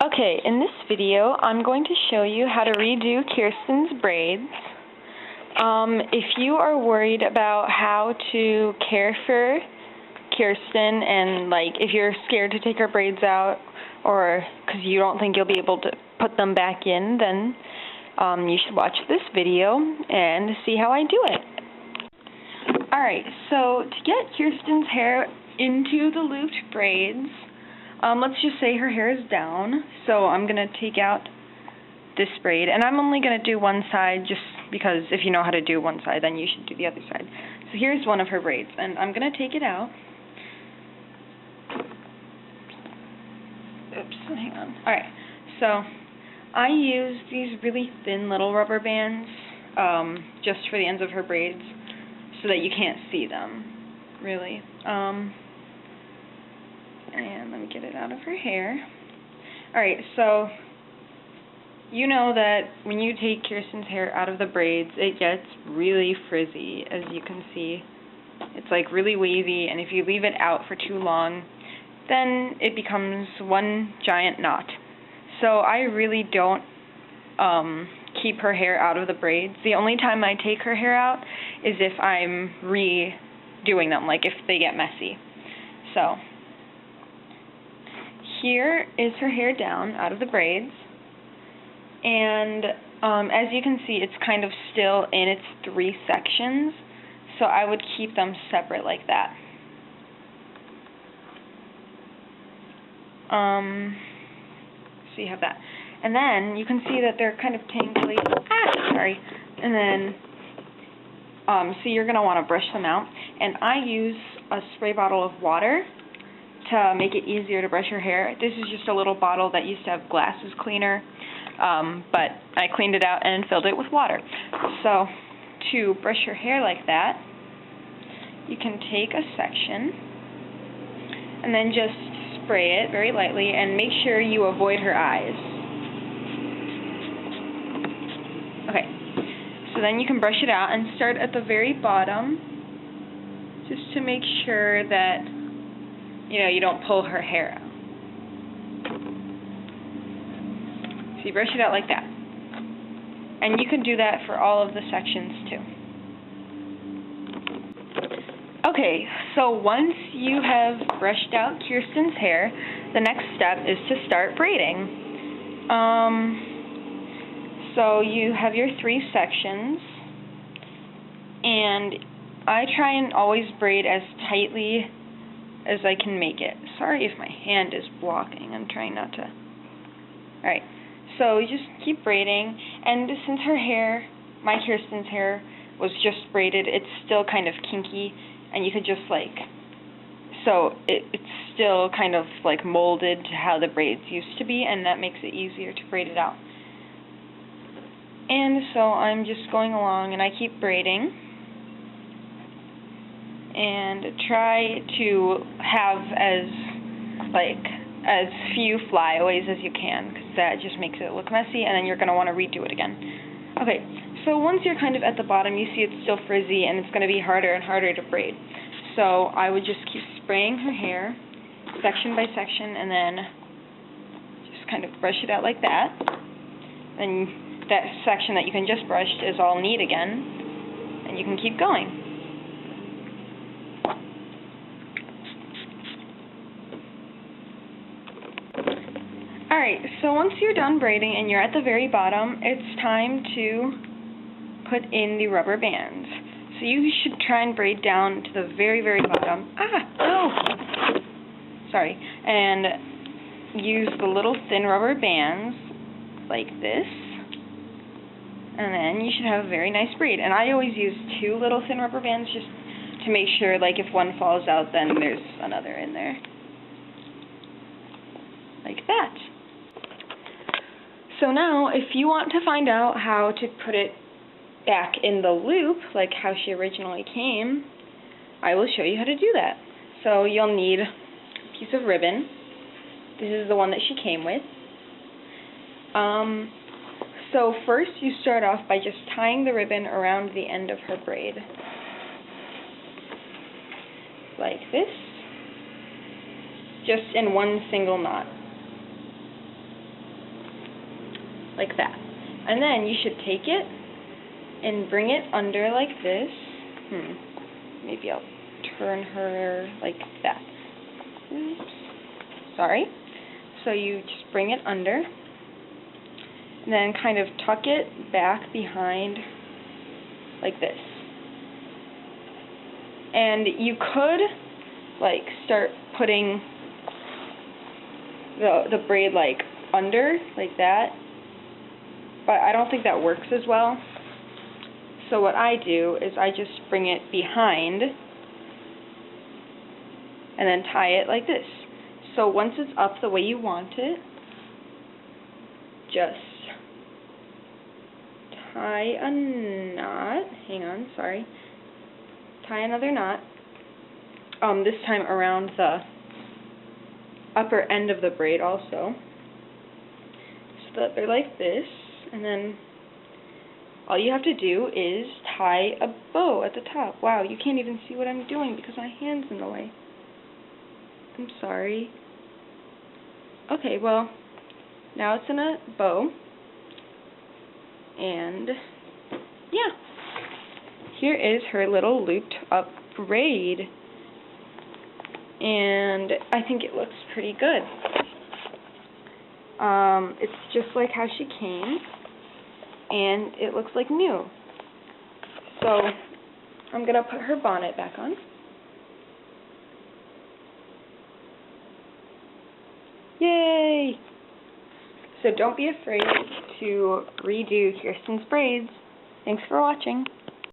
Okay, in this video, I'm going to show you how to redo Kirsten's braids. If you are worried about how to care for Kirsten and, if you're scared to take her braids out or because you don't think you'll be able to put them back in, then you should watch this video and see how I do it. Alright, so to get Kirsten's hair into the looped braids, let's just say her hair is down, so I'm going to take out this braid, and I'm only going to do one side just because if you know how to do one side, then you should do the other side. So here's one of her braids, and I'm going to take it out. Oops, hang on. Alright, so I use these really thin little rubber bands just for the ends of her braids so that you can't see them, really. And let me get it out of her hair. Alright, so you know that when you take Kirsten's hair out of the braids, it gets really frizzy, as you can see. It's really wavy, and if you leave it out for too long, then it becomes one giant knot. So I really don't keep her hair out of the braids. The only time I take her hair out is if I'm redoing them, if they get messy. So here is her hair down out of the braids, and as you can see, it's kind of still in its 3 sections, so I would keep them separate like that. So you have that. And then you can see that they're kind of tangly. And then, so you're going to want to brush them out. And I use a spray bottle of water to make it easier to brush your hair. This is just a little bottle that used to have glasses cleaner, but I cleaned it out and filled it with water. So to brush your hair like that, you can take a section and then just spray it very lightly and make sure you avoid her eyes. Okay, so then you can brush it out and start at the very bottom just to make sure that you don't pull her hair out. So you brush it out like that. And you can do that for all of the sections too. Okay, so once you have brushed out Kirsten's hair, the next step is to start braiding. So you have your 3 sections, and I try and always braid as tightly as I can make it. Sorry if my hand is blocking. I'm trying not to. Alright, so you just keep braiding, and since her hair, my Kirsten's hair, was just braided, it's still kind of kinky, and you could just so it's still kind of molded to how the braids used to be, and that makes it easier to braid it out. And so I'm just going along, and I keep braiding and try to have as few flyaways as you can, because that just makes it look messy, and then you're going to want to redo it again. Okay, so once you're kind of at the bottom, you see it's still frizzy, and it's going to be harder and harder to braid. So I would just keep spraying her hair, section by section, and then just kind of brush it out like that. And that section that you can just brush is all neat again, and you can keep going. Alright, so once you're done braiding and you're at the very bottom, it's time to put in the rubber bands. So you should try and braid down to the very, very bottom. Sorry. And use the little thin rubber bands like this. And then you should have a very nice braid. And I always use 2 little thin rubber bands just to make sure, if one falls out, then there's another in there. Like that. So now, if you want to find out how to put it back in the loop, like how she originally came, I will show you how to do that. So you'll need a piece of ribbon. This is the one that she came with. So first you start off by just tying the ribbon around the end of her braid. Like this. Just in one single knot. like that. And then you should take it and bring it under like this. Maybe I'll turn her like that. Oops. Sorry. So you just bring it under, and then kind of tuck it back behind like this. And you could like start putting the braid like under, like that, but I don't think that works as well. So what I do is I just bring it behind and then tie it like this. So once it's up the way you want it, just tie a knot. Hang on, sorry. Tie another knot. This time around the upper end of the braid also, so that they're like this, and then all you have to do is tie a bow at the top. Wow, you can't even see what I'm doing because my hand's in the way. I'm sorry. Okay, well, now it's in a bow, and yeah, here is her little looped up braid, and I think it looks pretty good. It's just like how she came, and it looks like new. So I'm going to put her bonnet back on. Yay! So don't be afraid to redo Kirsten's braids. Thanks for watching.